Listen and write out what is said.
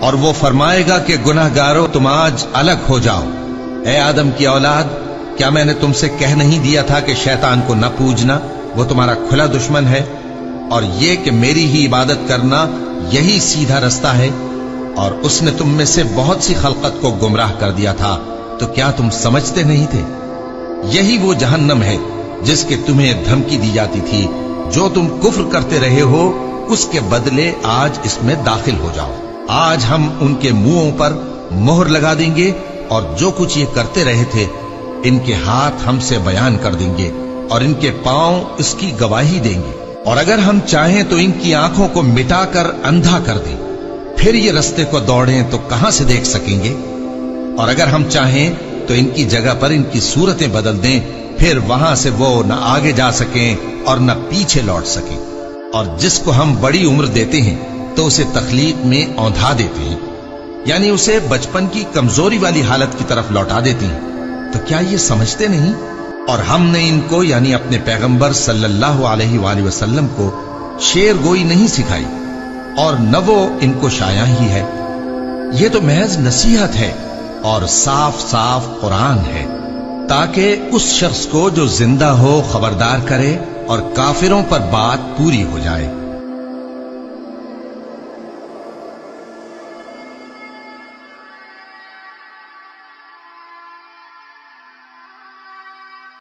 اور وہ فرمائے گا کہ گناہگارو تم آج الگ ہو جاؤ۔ اے آدم کی اولاد، کیا میں نے تم سے کہہ نہیں دیا تھا کہ شیطان کو نہ پوجنا، وہ تمہارا کھلا دشمن ہے، اور یہ کہ میری ہی عبادت کرنا یہی سیدھا رستہ ہے؟ اور اس نے تم میں سے بہت سی خلقت کو گمراہ کر دیا تھا، تو کیا تم سمجھتے نہیں تھے؟ یہی وہ جہنم ہے جس کے تمہیں دھمکی دی جاتی تھی، جو تم کفر کرتے رہے ہو اس کے بدلے آج اس میں داخل ہو جاؤ۔ آج ہم ان کے منہوں پر مہر لگا دیں گے، اور جو کچھ یہ کرتے رہے تھے ان کے ہاتھ ہم سے بیان کر دیں گے، اور ان کے پاؤں اس کی گواہی دیں گے۔ اور اگر ہم چاہیں تو ان کی آنکھوں کو مٹا کر اندھا کر دیں، پھر یہ رستے کو دوڑیں تو کہاں سے دیکھ سکیں گے؟ اور اگر ہم چاہیں تو ان کی جگہ پر ان کی صورتیں بدل دیں، پھر وہاں سے وہ نہ آگے جا سکیں اور نہ پیچھے لوٹ سکیں۔ اور جس کو ہم بڑی عمر دیتے ہیں تو اسے تخلیق میں اوندھا دیتے ہیں، یعنی اسے بچپن کی کمزوری والی حالت کی طرف لوٹا دیتے ہیں۔ تو کیا یہ سمجھتے نہیں؟ اور ہم نے ان کو یعنی اپنے پیغمبر صلی اللہ علیہ وآلہ وسلم کو شعر گوئی نہیں سکھائی، اور نہ وہ ان کو شایع ہی ہے۔ یہ تو محض نصیحت ہے اور صاف صاف قرآن ہے، تاکہ اس شخص کو جو زندہ ہو خبردار کرے اور کافروں پر بات پوری ہو جائے۔